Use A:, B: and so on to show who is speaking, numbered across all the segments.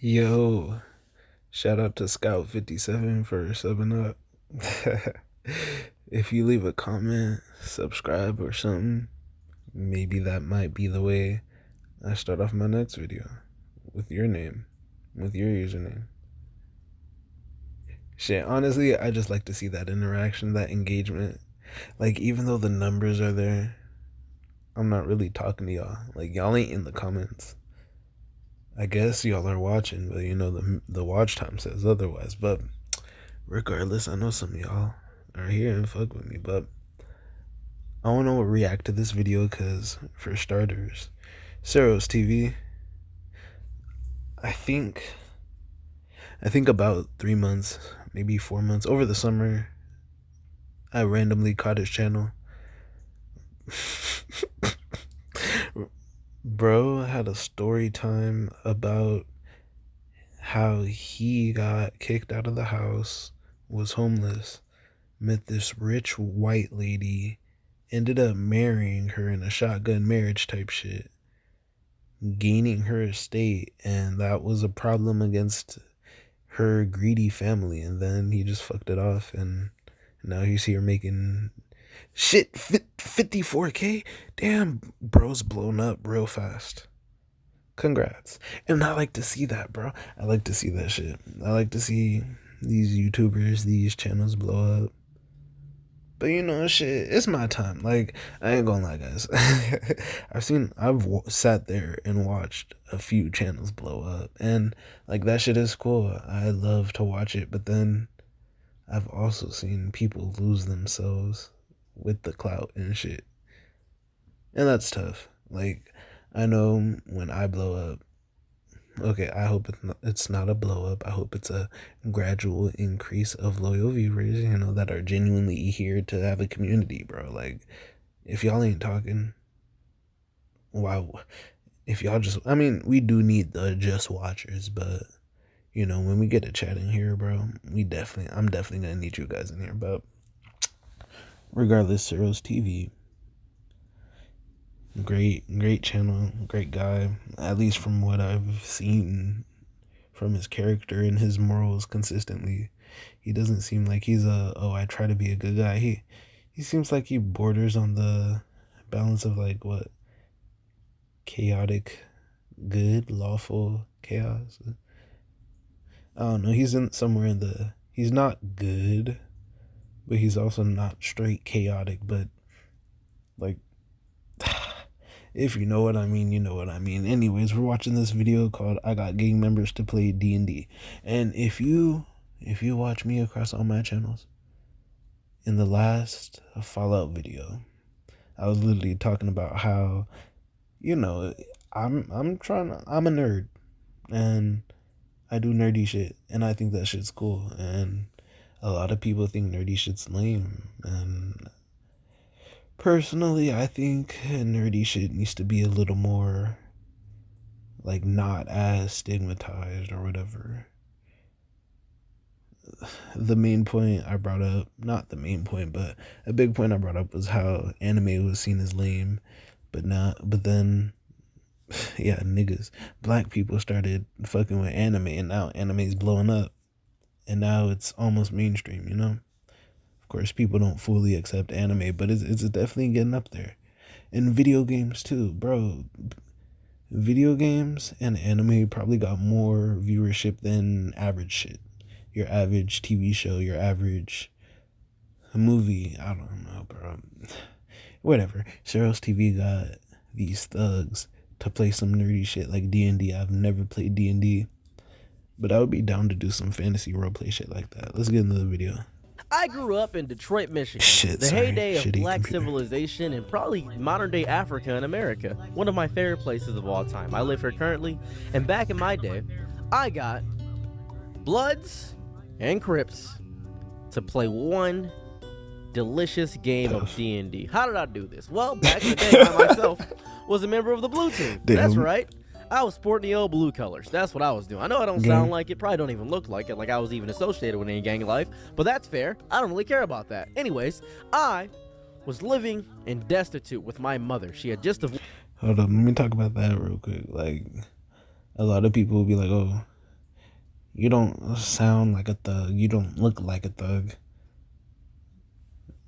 A: Yo, shout out to Scout 57 for subbing up. If you leave a comment, subscribe or something, maybe that might be the way I start off my next video with your name, with your username. Shit, honestly, I just like to see that interaction, that engagement. Like, even though the numbers are there, I'm not really talking to y'all. Like, y'all ain't in the comments. I guess y'all are watching, but the watch time says otherwise. But regardless, I know some of y'all are here and fuck with me, but I want to react to this video because, for starters, CerosTV, I think about 3 months, maybe 4 months, over the summer, I randomly caught his channel. Bro had a story time about how he got kicked out of the house, was homeless, met this rich white lady, ended up marrying her in a shotgun marriage type shit, gaining her estate, and that was a problem against her greedy family, and then he just fucked it off, and now he's here making shit 54K. Damn, bro's blown up real fast. Congrats. And I like to see that, bro. I like to see that shit. I like to see these YouTubers, these channels blow up. But shit, it's my time. Like, I ain't gonna lie, guys. I've sat there and watched a few channels blow up, and like that shit is cool. I love to watch it, but then I've also seen people lose themselves with the clout and shit, and that's tough. Like, I know when I blow up. Okay, I hope it's not a blow up. I hope it's a gradual increase of loyal viewers, that are genuinely here to have a community, bro. Like, if y'all ain't talking, wow. If y'all just, I mean, we do need the just watchers, but, when we get to chat in here, bro, I'm definitely gonna need you guys in here. But regardless, CerosTV, great channel, great guy, at least from what I've seen from his character and his morals consistently. He doesn't seem like he's I try to be a good guy. He seems like he borders on the balance of like what, chaotic good, lawful chaos. I don't know. He's in somewhere in the, he's not good, but he's also not straight chaotic, but like, if you know what I mean, you know what I mean. Anyways, we're watching this video called I Got Gang Members to Play D&D. And if you watch me across all my channels, in the last Fallout video, I was literally talking about how, I'm a nerd, and I do nerdy shit, and I think that shit's cool, and a lot of people think nerdy shit's lame, and personally, I think nerdy shit needs to be a little more, like, not as stigmatized or whatever. The main point I brought up, not the main point, but a big point I brought up was how anime was seen as lame, but then, yeah, niggas, black people started fucking with anime, and now anime's blowing up, and now it's almost mainstream. Of course, people don't fully accept anime, but it's definitely getting up there. And video games too, bro. Video games and anime probably got more viewership than average shit. Your average TV show, your average movie. I don't know, bro. Whatever. CerosTV got these thugs to play some nerdy shit like D&D. I've never played D&D, but I would be down to do some fantasy roleplay shit like that. Let's get into the video.
B: I grew up in Detroit, Michigan, the heyday of black civilization and probably modern-day Africa and America. One of my favorite places of all time. I live here currently, and back in my day, I got Bloods and Crips to play one delicious game of D&D. How did I do this? Well, back in the day, I myself was a member of the Blue Team. That's right. I was sporting the old blue colors. That's what I was doing. I know I don't sound like it, probably don't even look like it, like I was even associated with any gang life, but that's fair. I don't really care about that. Anyways, I was living and destitute with my mother. She had just...
A: Hold up, let me talk about that real quick. Like, a lot of people will be like, oh, You don't sound like a thug. You don't look like a thug.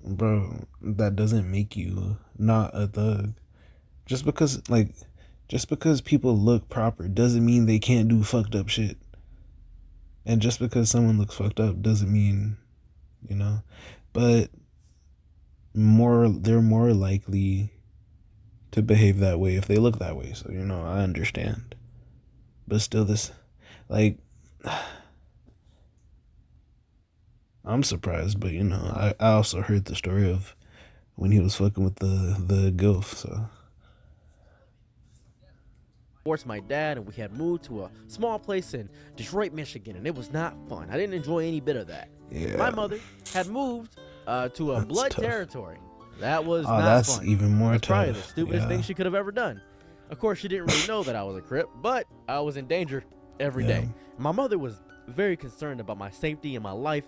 A: Bro, that doesn't make you not a thug. Just because people look proper doesn't mean they can't do fucked up shit. And just because someone looks fucked up doesn't mean, but they're more likely to behave that way if they look that way. So, I understand. But still I'm surprised, but I also heard the story of when he was fucking with the gilf, so.
B: Divorced my dad, and we had moved to a small place in Detroit, Michigan, and it was not fun. I didn't enjoy any bit of that.
A: Yeah.
B: My mother had moved to a blood territory. That was not
A: that's
B: fun.
A: Even more
B: That's
A: tough.
B: probably the stupidest thing she could have ever done. Of course, she didn't really know that I was a Crip, but I was in danger every day. My mother was very concerned about my safety and my life,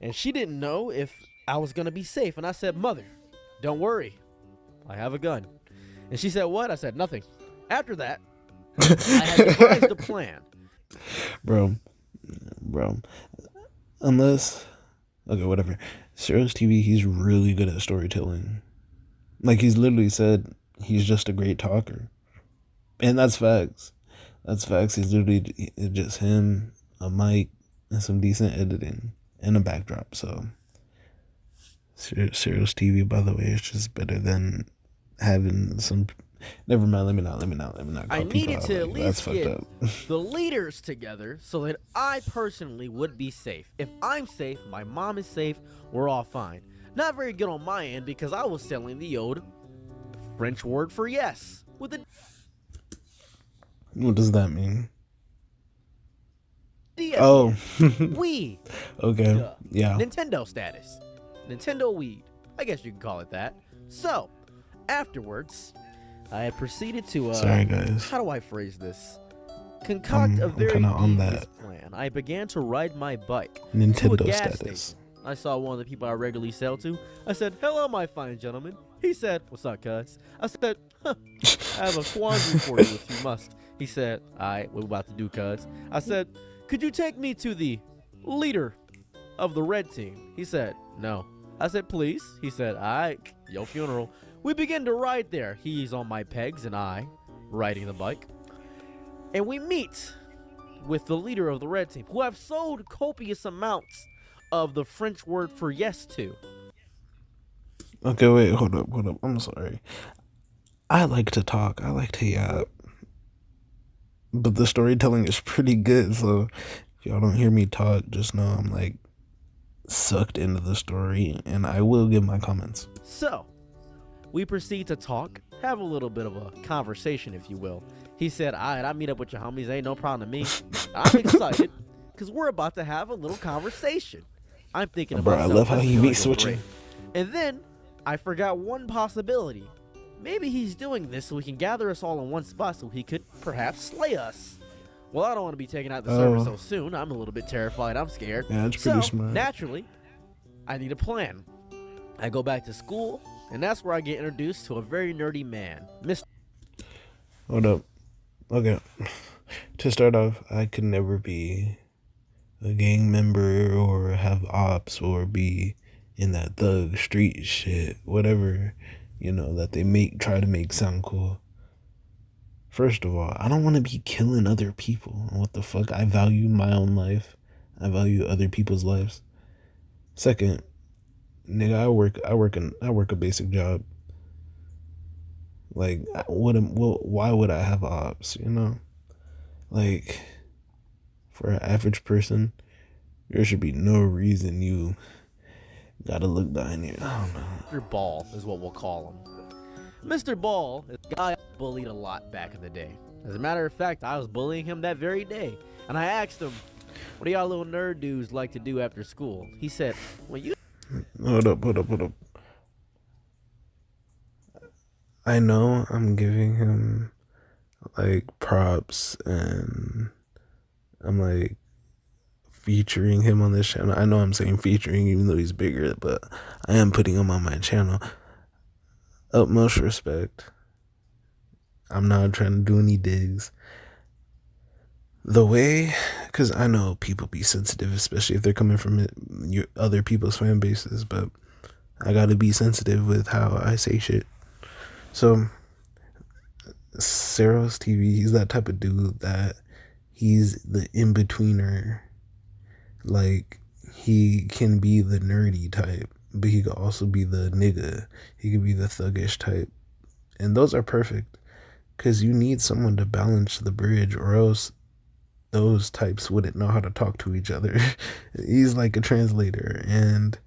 B: and she didn't know if I was going to be safe. And I said, "Mother, don't worry. I have a gun." And she said, "What?" I said, "Nothing." After that, I had devised a plan.
A: Bro. Okay, whatever. CerosTV, he's really good at storytelling. Like, he's literally said he's just a great talker. And that's facts. That's facts. He's literally just him, a mic, and some decent editing, and a backdrop. So, CerosTV, by the way, is just better than having some... Never mind, let me not
B: I needed to at least get
A: up.
B: the leaders together so that I personally would be safe. If I'm safe, my mom is safe, we're all fine. Not very good on my end because I was selling the old French word for yes with a...
A: What does that mean?
B: DS.
A: Oh.
B: Weed.
A: Okay. Yeah.
B: Nintendo status. Nintendo weed. I guess you can call it that. So, afterwards, I had proceeded to
A: sorry, guys.
B: How do I phrase this? Concoct a very devious plan. I began to ride my bike to a gas station. I saw one of the people I regularly sell to. I said, "Hello, my fine gentleman." He said, "What's up, cuz?" I said, "I have a quandary for you if you must." He said, "Alright, what we about to do, cuz?" I said, "Could you take me to the leader of the red team?" He said, "No." I said, "Please." He said, "Alright, your funeral." We begin to ride there. He's on my pegs and I riding the bike. And we meet with the leader of the red team, who I've sold copious amounts of the French word for yes to.
A: Okay, wait, hold up. I'm sorry. I like to talk. I like to yap. But the storytelling is pretty good, so if y'all don't hear me talk, just know I'm like sucked into the story, and I will give my comments.
B: So, we proceed to talk, have a little bit of a conversation, if you will. He said, "Alright, I'll meet up with your homies. Ain't no problem to me." I'm excited because we're about to have a little conversation. I'm thinking about
A: I love how he be switching.
B: And then I forgot one possibility. Maybe he's doing this so he can gather us all in one spot so he could perhaps slay us. Well, I don't want to be taken out of the server so soon. I'm a little bit terrified. I'm scared.
A: Yeah, that's pretty smart.
B: Naturally, I need a plan. I go back to school, and that's where I get introduced to a very nerdy man, Mr.
A: Hold up. Okay. To start off, I could never be a gang member or have ops or be in that thug street shit, whatever, that they try to make sound cool. First of all, I don't want to be killing other people. What the fuck? I value my own life. I value other people's lives. Second, nigga, I work a basic job. Like, why would I have ops, Like, for an average person, there should be no reason you gotta look behind you. I don't know.
B: Mr. Ball is what we'll call him. Mr. Ball is a guy I bullied a lot back in the day. As a matter of fact, I was bullying him that very day. And I asked him, "What do y'all little nerd dudes like to do after school?" He said, "Well, you..."
A: Hold up. I know I'm giving him, like, props, and I'm, like, featuring him on this channel. I know I'm saying featuring even though he's bigger, but I am putting him on my channel. Utmost respect. I'm not trying to do any digs. The way because I know people be sensitive, especially if they're coming from your other people's fan bases, but I gotta be sensitive with how I say shit. So CerosTV, he's that type of dude that he's the in-betweener. Like, he can be the nerdy type, but he could also be the nigga. He could be the thuggish type. And those are perfect, because you need someone to balance the bridge, or else those types wouldn't know how to talk to each other. He's like a translator. And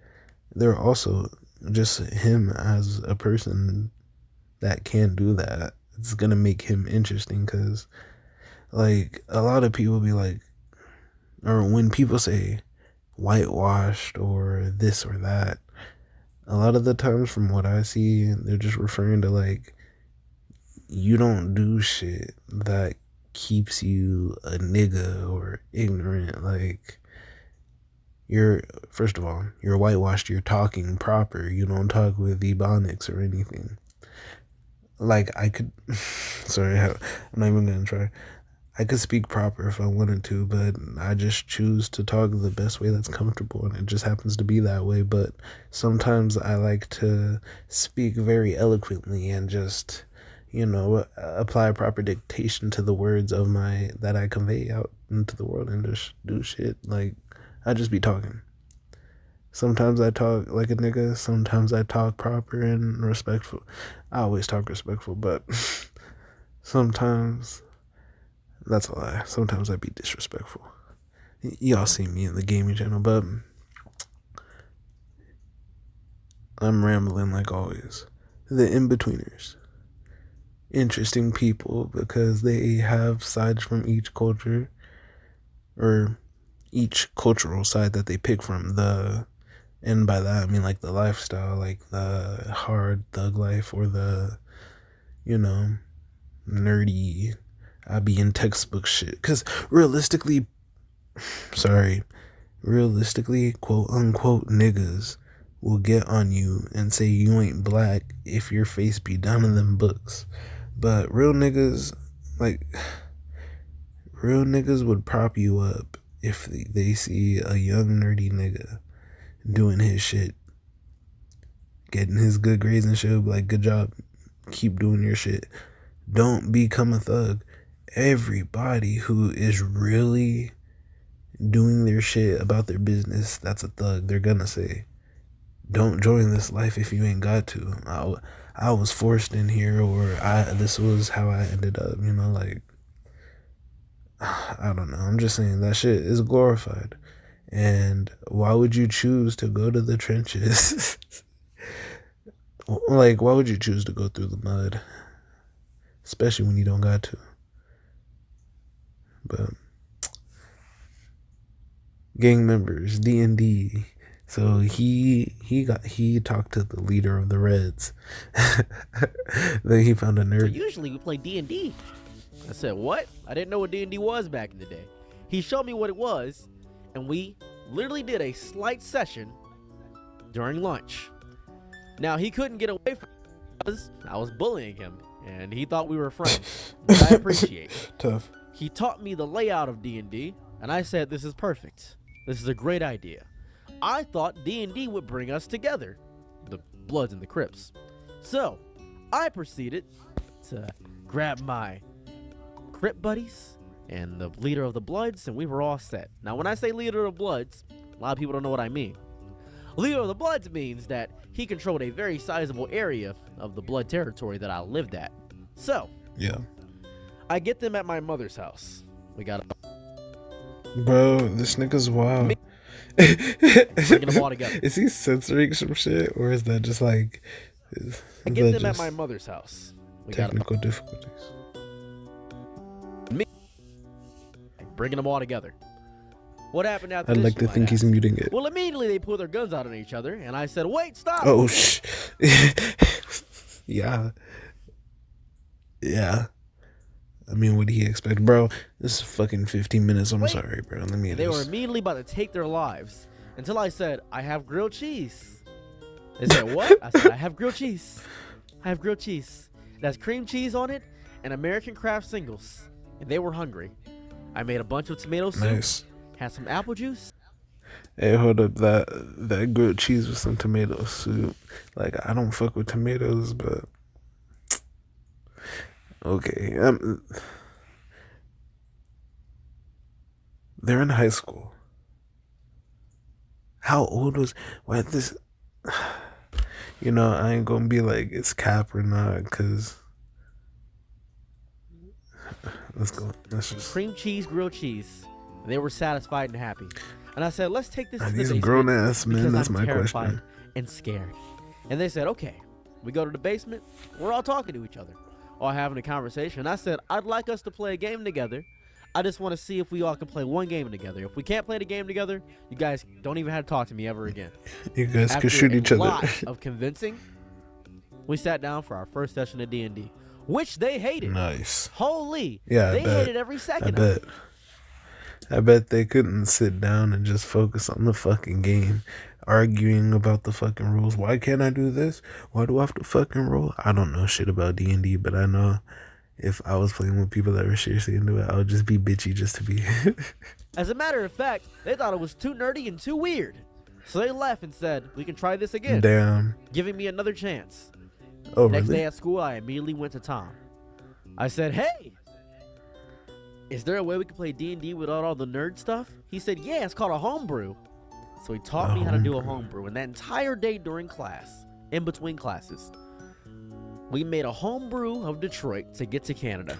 A: they're also just him as a person that can do that. It's gonna make him interesting, because like a lot of people be like, or when people say whitewashed or this or that, a lot of the times from what I see, they're just referring to like, you don't do shit that keeps you a nigga or ignorant. Like, you're, first of all, you're whitewashed, you're talking proper, you don't talk with ebonics or anything. Like, I could sorry, I'm not even gonna try. I could speak proper if I wanted to, but I just choose to talk the best way that's comfortable, and it just happens to be that way. But sometimes I like to speak very eloquently and just, apply a proper dictation to the words of that I convey out into the world, and just do shit. Like, I just be talking. Sometimes I talk like a nigga, sometimes I talk proper and respectful. I always talk respectful, but sometimes, that's a lie. Sometimes I be disrespectful. Y'all see me in the gaming channel, but I'm rambling like always. The in-betweeners. Interesting people, because they have sides from each culture, or each cultural side that they pick from. And by that I mean like the lifestyle, like the hard thug life, or the, nerdy, I be in textbook shit. Because realistically, quote unquote, niggas will get on you and say you ain't black if your face be down in them books. But real niggas would prop you up if they see a young nerdy nigga doing his shit, getting his good grades and shit. Like, good job, keep doing your shit, don't become a thug. Everybody who is really doing their shit about their business, that's a thug. They're gonna say, don't join this life if you ain't got to. I was forced in here, or this was how I ended up, like, I don't know. I'm just saying that shit is glorified. And why would you choose to go to the trenches? Like, why would you choose to go through the mud? Especially when you don't got to. But gang members, D&D. So he talked to the leader of the Reds. Then he found a nerd.
B: So usually we play D&D. I said, what? I didn't know what D&D was back in the day. He showed me what it was, and we literally did a slight session during lunch. Now, he couldn't get away from it because I was bullying him, and he thought we were friends, which I appreciate.
A: Tough.
B: He taught me the layout of D&D, and I said, this is perfect. This is a great idea. I thought D&D would bring us together, the Bloods and the Crips. So, I proceeded to grab my Crip buddies and the leader of the Bloods, and we were all set. Now, when I say leader of the Bloods, a lot of people don't know what I mean. Leader of the Bloods means that he controlled a very sizable area of the Blood territory that I lived at. So,
A: yeah,
B: I get them at my mother's house. We got
A: bro, this nigga's wild.
B: Bringing them all together.
A: Is he censoring some shit, or is that just like?
B: I get them at my mother's house. We
A: technical difficulties.
B: Me bringing them all together. What happened after
A: I'd
B: this?
A: like to think he's muting it.
B: Well, immediately they pulled their guns out on each other, and I said, "Wait, stop!"
A: Oh yeah. I mean, what do you expect, bro? This is fucking 15 minutes. I'm sorry, bro. Let me.
B: They were immediately about to take their lives until I said, "I have grilled cheese." They said, "What?" I said, "I have grilled cheese. I have grilled cheese. It has cream cheese on it and American Kraft singles." And they were hungry. I made a bunch of tomato soup. Had some apple juice.
A: Hey, hold up, that grilled cheese with some tomato soup. Like, I don't fuck with tomatoes, but okay. They're in high school. How old was this? You know, I ain't gonna be like it's cap or not, cause let's go. Let's just
B: cream cheese, grilled cheese. And they were satisfied and happy. And I said, let's take this to the
A: these
B: basement
A: grown ass men. That's
B: I'm
A: my
B: terrified
A: question.
B: and scared. And they said, okay. We go to the basement. We're all talking to each other, all having a conversation. I said, I'd like us to play a game together. I just want to see if we all can play one game together. If we can't play the game together, you guys don't even have to talk to me ever again.
A: You guys could shoot each other.
B: After a lot of convincing, we sat down for our first session of D&D, which they hated.
A: Nice.
B: Holy.
A: Yeah,
B: they hated every second of it.
A: I bet they couldn't sit down and just focus on the fucking game, arguing about the fucking rules. Why can't I do this? Why do I have to fucking roll? I don't know shit about D&D, but I know if I was playing with people that were seriously into it, I would just be bitchy just to be.
B: As a matter of fact, they thought it was too nerdy and too weird. So they left and said, we can try this again.
A: Damn.
B: Giving me another chance.
A: Oh,
B: Next
A: really?
B: day at school, I immediately went to Tom. I said, hey, is there a way we can play D&D without all the nerd stuff? He said, yeah, it's called a homebrew. So he taught me how to do a homebrew. And that entire day during class, in between classes, we made a homebrew of Detroit to get to Canada.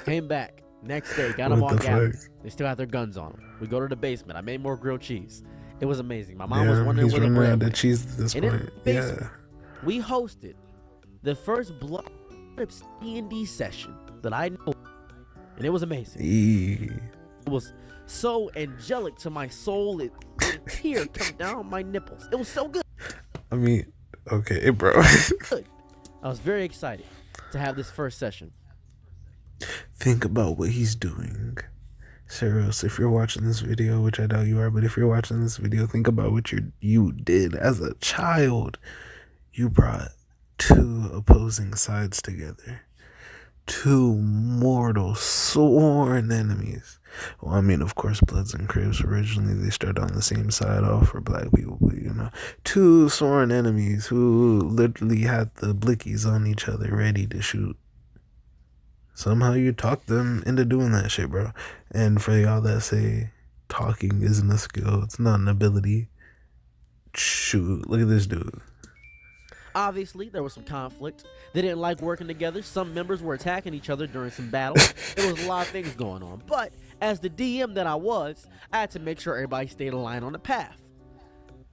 B: Came back. Next day, got them all gathered. They still had their guns on them. We go to the basement. I made more grilled cheese. It was amazing. My mom was wondering where the bread went.
A: Cheese at this point. Yeah.
B: We hosted the first Blood Trips D&D session that I know, and it was amazing. It was so angelic to my soul. It made a tear come down my nipples. It was so good.
A: I mean, okay, bro.
B: I was very excited to have this first session.
A: Think about what he's doing. Ceros, if you're watching this video, which I doubt you are, but if you're watching this video, think about what you did as a child. You brought two opposing sides together. Two mortal, sworn enemies. Well, I mean, of course, Bloods and Crips, originally they started on the same side off for black people, but you know, two sworn enemies who literally had the blickies on each other ready to shoot. Somehow you talked them into doing that shit, bro. And for y'all that say talking isn't a skill, it's not an ability. Shoot, look at this dude.
B: Obviously, there was some conflict. They didn't like working together. Some members were attacking each other during some battles. There was a lot of things going on. But as the DM that I was, I had to make sure everybody stayed aligned on the path.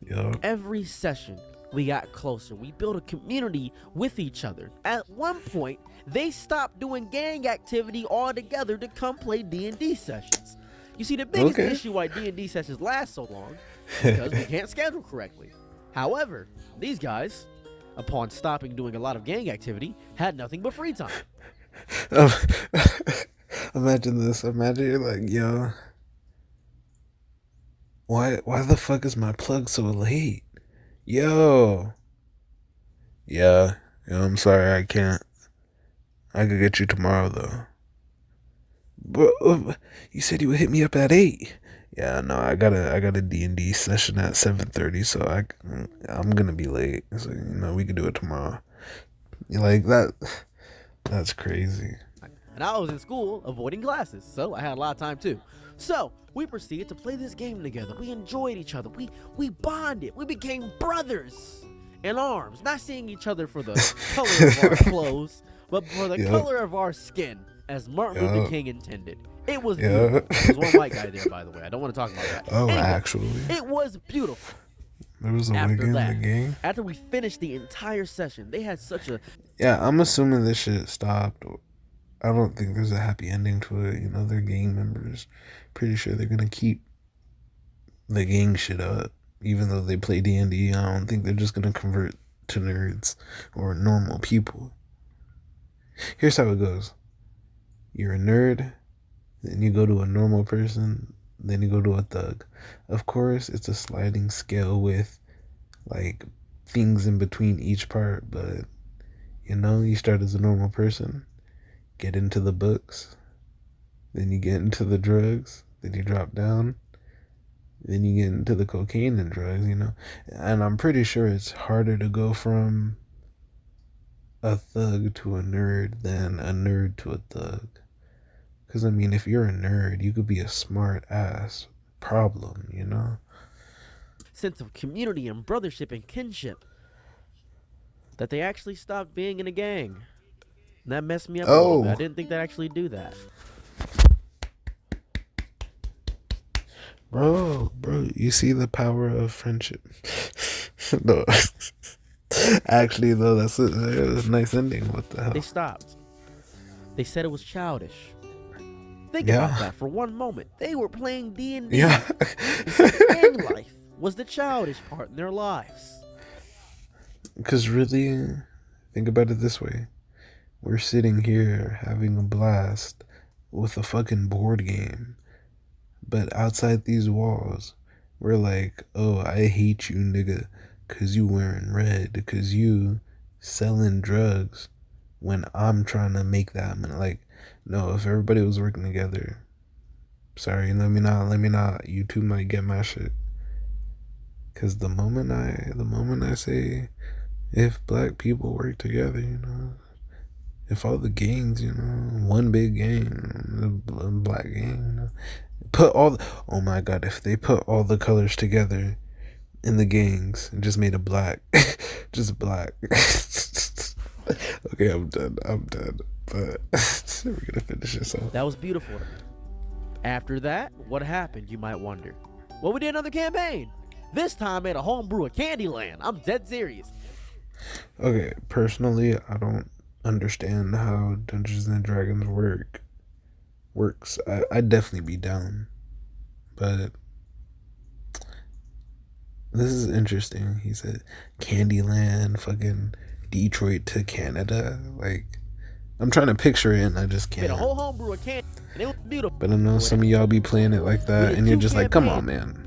A: Yep.
B: Every session, we got closer. We built a community with each other. At one point, they stopped doing gang activity altogether to come play D&D sessions. You see, the biggest issue why D&D sessions last so long is because we can't schedule correctly. However, these guys, upon stopping doing a lot of gang activity, had nothing but free time.
A: Imagine this. Imagine you're like, yo, why the fuck is my plug so late? Yo, I'm sorry, I can't. I could get you tomorrow though. Bro, you said you would hit me up at 8. Yeah, no, I got a D&D session at 7:30, so I'm gonna be late. So we could do it tomorrow. You like that? That's crazy.
B: And I was in school avoiding classes, so I had a lot of time too. So we proceeded to play this game together. We enjoyed each other. We bonded. We became brothers in arms, not seeing each other for the color of our clothes, but for the color of our skin, as Martin Luther King intended. It was beautiful. There's one white guy there, by the way. I don't want to talk about that.
A: Oh, anyway, actually.
B: It was beautiful.
A: There was a wig in the game?
B: After we finished the entire session, they had such a...
A: Yeah, I'm assuming this shit stopped. I don't think there's a happy ending to it. They're gang members. Pretty sure they're going to keep the gang shit up. Even though they play D&D, I don't think they're just going to convert to nerds or normal people. Here's how it goes. You're a nerd, then you go to a normal person, then you go to a thug. Of course, it's a sliding scale with, things in between each part, but, you start as a normal person, get into the books, then you get into the drugs, then you drop down, then you get into the cocaine and drugs, you know. And I'm pretty sure it's harder to go from a thug to a nerd than a nerd to a thug. Because, I mean, if you're a nerd, you could be a smart ass problem, you know?
B: Sense of community and brothership and kinship that they actually stopped being in a gang. And that messed me up a little bit. I didn't think they'd actually do that.
A: Bro, you see the power of friendship. No. Actually, though, that's a nice ending. What the hell?
B: They stopped. They said it was childish. Think about that for one moment. They were playing D&D.
A: Yeah.
B: Gang life was the childish part in their lives.
A: Because really, think about it this way. We're sitting here having a blast with a fucking board game. But outside these walls, we're like, oh, I hate you, nigga, because you wearing red, because you selling drugs when I'm trying to make that. Like, no, if everybody was working together, sorry, let me not, you two might get my shit. Because the moment I say, if black people work together, you know, if all the gangs, you know, one big gang, the black gang, you know, oh my god, if they put all the colors together in the gangs and just made a black, just black. Okay, I'm done, but we're gonna finish this off.
B: That was beautiful. After that, what happened, you might wonder? Well, we did another campaign. This time at a homebrew at Candyland. I'm dead serious.
A: Okay, personally, I don't understand how Dungeons and Dragons works. I'd definitely be down, but this is interesting. He said Candyland, fucking Detroit to Canada. Like, I'm trying to picture it and I just can't.
B: Made a whole homebrew at Candy, and it was beautiful.
A: But I know some of y'all be playing it like that, and you're just like, come on, man.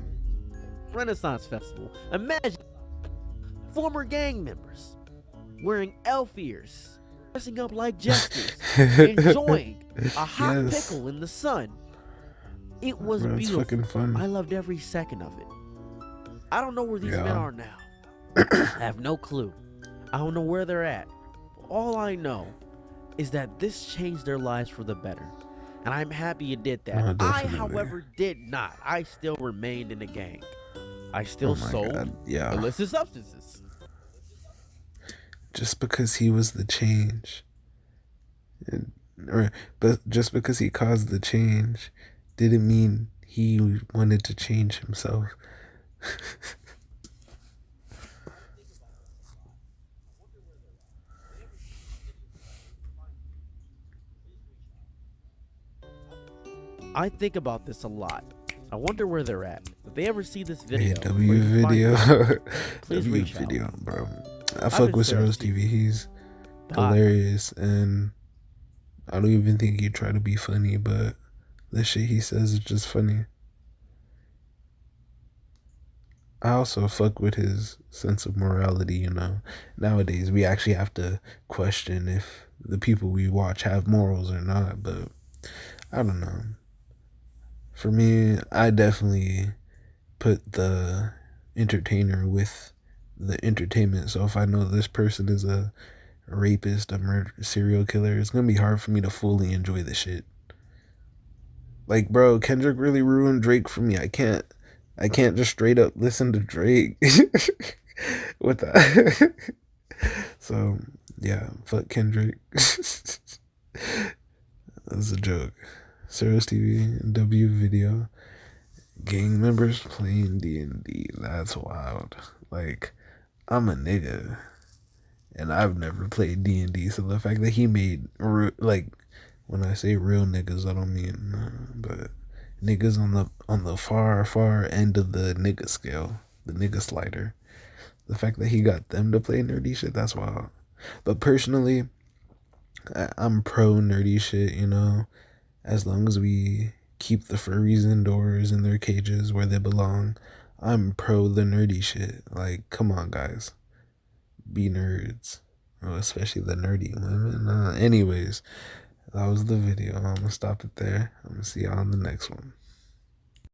B: Renaissance Festival. Imagine former gang members wearing elf ears, dressing up like jesters, enjoying a hot pickle in the sun. It was beautiful.
A: Fucking fun.
B: I loved every second of it. I don't know where these men are now. I have no clue. I don't know where they're at. All I know is that this changed their lives for the better. And I'm happy it did that. I, however, did not. I still remained in the gang. I still sold illicit substances.
A: Just because he was the change, but just because he caused the change, didn't mean he wanted to change himself.
B: I think about this a lot. I wonder where they're at. If they ever see this video, please reach out.
A: Bro. I fuck with CerosTV. He's hilarious, and I don't even think he try to be funny, but the shit he says is just funny. I also fuck with his sense of morality, you know. Nowadays, we actually have to question if the people we watch have morals or not, but I don't know. For me, I definitely put the entertainer with the entertainment. So if I know this person is a rapist, a serial killer, it's gonna be hard for me to fully enjoy the shit. Like, bro, Kendrick really ruined Drake for me. I can't just straight up listen to Drake. What the? So yeah, fuck Kendrick. That's a joke. CerosTV, W video, gang members playing D&D. That's wild. Like, I'm a nigga, and I've never played D&D. So the fact that he made, like, when I say real niggas, I don't mean, but niggas on the far end of the nigga scale, the nigga slider. The fact that he got them to play nerdy shit, that's wild. But personally, I'm pro nerdy shit, you know. As long as we keep the furries indoors in their cages where they belong, I'm pro the nerdy shit. Like, come on, guys. Be nerds. Oh, especially the nerdy women. Anyways, that was the video. I'm gonna stop it there. I'm gonna see y'all on the next one.